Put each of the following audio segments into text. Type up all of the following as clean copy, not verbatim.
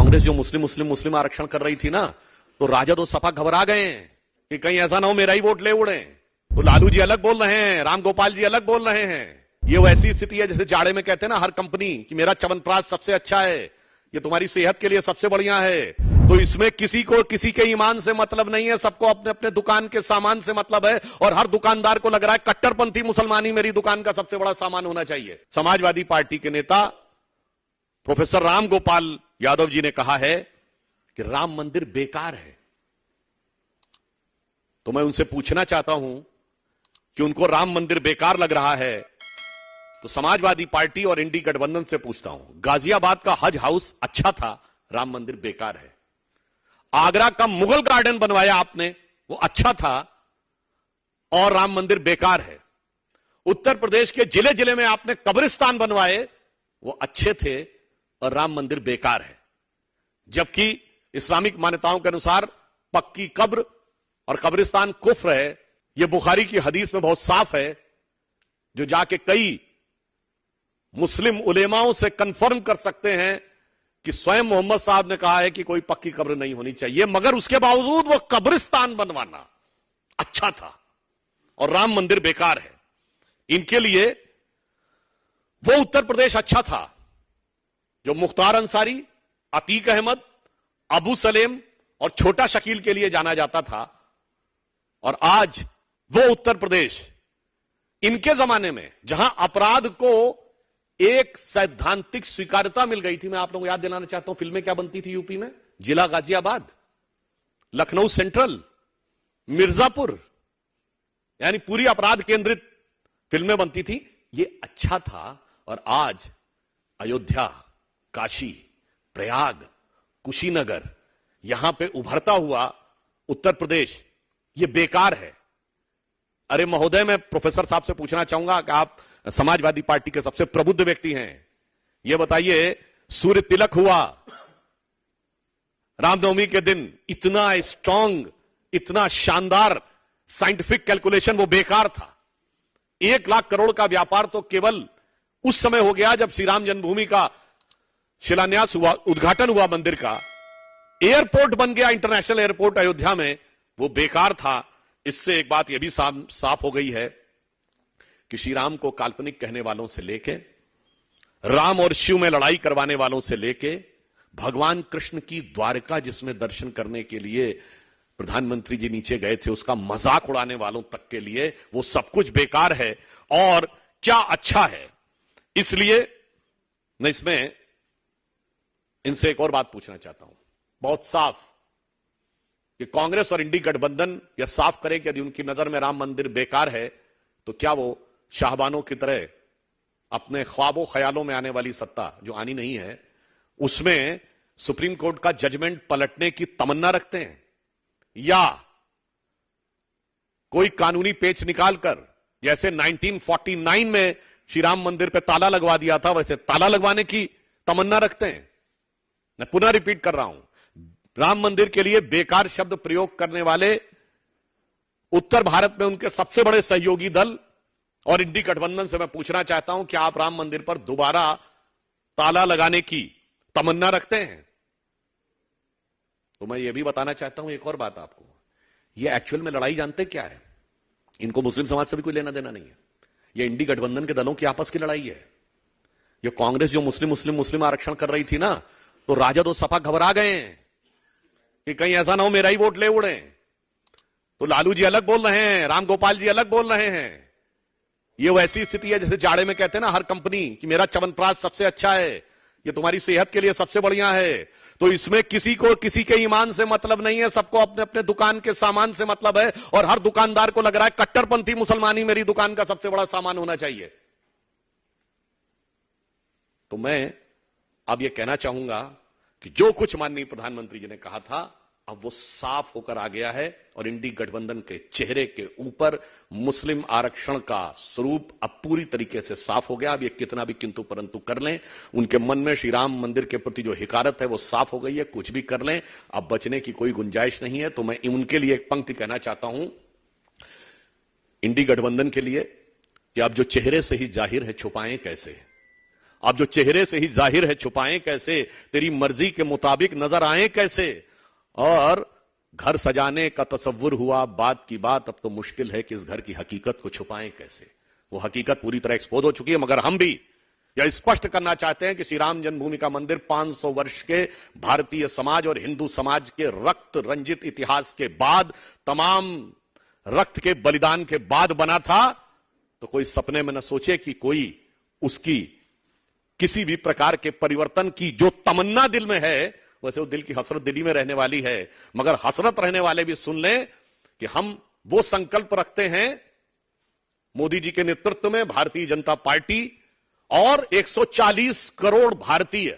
कांग्रेस जो मुस्लिम आरक्षण कर रही थी ना, तो राजद और सपा घबरा गए हैं कि कहीं ऐसा ना हो मेरा ही वोट ले उड़े। तो लालू जी अलग बोल रहे हैं, राम गोपाल जी अलग बोल रहे हैं। ये वैसी स्थिति है जैसे जाड़े में कहते हैं ना हर कंपनी कि मेरा च्यवनप्राश सबसे अच्छा है, ये तुम्हारी सेहत के लिए सबसे बढ़िया है। तो इसमें किसी को किसी के ईमान से मतलब नहीं है, सबको अपने अपने दुकान के सामान से मतलब है। और हर दुकानदार को लग रहा है कट्टरपंथी मुसलमान ही मेरी दुकान का सबसे बड़ा सामान होना चाहिए। समाजवादी पार्टी के नेता प्रोफेसर राम गोपाल यादव जी ने कहा है कि राम मंदिर बेकार है। तो मैं उनसे पूछना चाहता हूं कि उनको राम मंदिर बेकार लग रहा है तो समाजवादी पार्टी और इंडी गठबंधन से पूछता हूं, गाजियाबाद का हज हाउस अच्छा था, राम मंदिर बेकार है। आगरा का मुगल गार्डन बनवाया आपने, वो अच्छा था और राम मंदिर बेकार है। उत्तर प्रदेश के जिले जिले में आपने कब्रिस्तान बनवाए, वो अच्छे थे और राम मंदिर बेकार है। जबकि इस्लामिक मान्यताओं के अनुसार पक्की कब्र और कब्रिस्तान कुफ्र है। यह बुखारी की हदीस में बहुत साफ है, जो जाके कई मुस्लिम उलेमाओं से कंफर्म कर सकते हैं कि स्वयं मोहम्मद साहब ने कहा है कि कोई पक्की कब्र नहीं होनी चाहिए, मगर उसके बावजूद वो कब्रिस्तान बनवाना अच्छा था और राम मंदिर बेकार है। इनके लिए वो उत्तर प्रदेश अच्छा था जो मुख्तार अंसारी, अतीक अहमद, अबू सलेम और छोटा शकील के लिए जाना जाता था। और आज वो उत्तर प्रदेश इनके जमाने में जहां अपराध को एक सैद्धांतिक स्वीकार्यता मिल गई थी। मैं आप लोगों को याद दिलाना चाहता हूं, फिल्में क्या बनती थी यूपी में, जिला गाजियाबाद, लखनऊ सेंट्रल, मिर्जापुर, यानी पूरी अपराध केंद्रित फिल्में बनती थी। ये अच्छा था। और आज अयोध्या, काशी, प्रयाग, कुशीनगर, यहां पे उभरता हुआ उत्तर प्रदेश ये बेकार है। अरे महोदय, मैं प्रोफेसर साहब से पूछना चाहूंगा कि आप समाजवादी पार्टी के सबसे प्रबुद्ध व्यक्ति हैं, यह बताइए, सूर्य तिलक हुआ रामनवमी के दिन, इतना स्ट्रांग, इतना शानदार साइंटिफिक कैलकुलेशन, वो बेकार था। 1 लाख करोड़ का व्यापार तो केवल उस समय हो गया जब श्री राम जन्मभूमि का शिलान्यास हुआ, उद्घाटन हुआ मंदिर का। एयरपोर्ट बन गया, इंटरनेशनल एयरपोर्ट अयोध्या में, वो बेकार था। इससे एक बात यह भी साफ हो गई है कि श्री राम को काल्पनिक कहने वालों से लेके, राम और शिव में लड़ाई करवाने वालों से लेके, भगवान कृष्ण की द्वारका जिसमें दर्शन करने के लिए प्रधानमंत्री जी नीचे गए थे, उसका मजाक उड़ाने वालों तक के लिए वो सब कुछ बेकार है। और क्या अच्छा है। इसलिए मैं इसमें इनसे एक और बात पूछना चाहता हूं, बहुत साफ, कि कांग्रेस और इंडी गठबंधन यह साफ करे कि यदि उनकी नजर में राम मंदिर बेकार है तो क्या वो शाहबानों की तरह अपने ख्वाबों ख्यालों में आने वाली सत्ता जो आनी नहीं है, उसमें सुप्रीम कोर्ट का जजमेंट पलटने की तमन्ना रखते हैं, या कोई कानूनी पेच निकालकर जैसे 1949 में श्री राम मंदिर पे ताला लगवा दिया था, वैसे ताला लगवाने की तमन्ना रखते हैं। मैं पुनः रिपीट कर रहा हूं, राम मंदिर के लिए बेकार शब्द प्रयोग करने वाले उत्तर भारत में उनके सबसे बड़े सहयोगी दल और इंडी गठबंधन से मैं पूछना चाहता हूं कि आप राम मंदिर पर दोबारा ताला लगाने की तमन्ना रखते हैं? तो मैं यह भी बताना चाहता हूं एक और बात आपको, यह एक्चुअल में लड़ाई जानते क्या है? इनको मुस्लिम समाज से भी कोई लेना देना नहीं है। यह इंडी गठबंधन के दलों की आपस की लड़ाई है। यह कांग्रेस जो मुस्लिम आरक्षण कर रही थी ना, तो राजद और सपा घबरा गए हैं कि कहीं ऐसा ना हो मेरा ही वोट ले उड़े। तो लालू जी अलग बोल रहे हैं, राम गोपाल जी अलग बोल रहे हैं। यह वैसी स्थिति है जैसे जाड़े में कहते हैं ना हर कंपनी कि मेरा च्यवनप्राश सबसे अच्छा है, यह तुम्हारी सेहत के लिए सबसे बढ़िया है। तो इसमें किसी को किसी के ईमान से मतलब नहीं है, सबको अपने अपने दुकान के सामान से मतलब है। और हर दुकानदार को लग रहा है कट्टरपंथी मुसलमान ही मेरी दुकान का सबसे बड़ा सामान होना चाहिए। तो मैं अब यह कहना चाहूंगा कि जो कुछ माननीय प्रधानमंत्री जी ने कहा था, अब वो साफ होकर आ गया है और इंडी गठबंधन के चेहरे के ऊपर मुस्लिम आरक्षण का स्वरूप अब पूरी तरीके से साफ हो गया। अब ये कितना भी किंतु परंतु कर लें, उनके मन में श्री राम मंदिर के प्रति जो हिकारत है वो साफ हो गई है। कुछ भी कर लें, अब बचने की कोई गुंजाइश नहीं है। तो मैं उनके लिए एक पंक्ति कहना चाहता हूं, इंडी गठबंधन के लिए, कि अब जो चेहरे से ही जाहिर है छुपाएं कैसे। अब जो चेहरे से ही जाहिर है छुपाएं कैसे, तेरी मर्जी के मुताबिक नजर आए कैसे। और घर सजाने का तसव्वुर हुआ बात की बात, अब तो मुश्किल है कि इस घर की हकीकत को छुपाएं कैसे। वो हकीकत पूरी तरह एक्सपोज हो चुकी है, मगर हम भी यह स्पष्ट करना चाहते हैं कि श्री राम जन्मभूमि का मंदिर 500 वर्ष के भारतीय समाज और हिंदू समाज के रक्त रंजित इतिहास के बाद, तमाम रक्त के बलिदान के बाद बना था। तो कोई सपने में न सोचे कि कोई उसकी किसी भी प्रकार के परिवर्तन की जो तमन्ना दिल में है, वैसे वो दिल की हसरत दिल्ली में रहने वाली है, मगर हसरत रहने वाले भी सुन लें कि हम वो संकल्प रखते हैं मोदी जी के नेतृत्व में भारतीय जनता पार्टी और 140 करोड़ भारतीय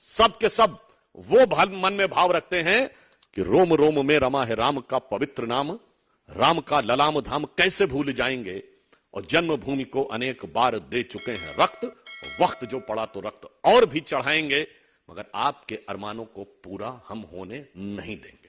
सब के सब वो मन में भाव रखते हैं कि रोम रोम में रमा है राम का पवित्र नाम, राम का ललाम धाम कैसे भूल जाएंगे। और जन्मभूमि को अनेक बार दे चुके हैं रक्त, वक्त जो पड़ा तो रक्त और भी चढ़ाएंगे, मगर आपके अरमानों को पूरा हम होने नहीं देंगे।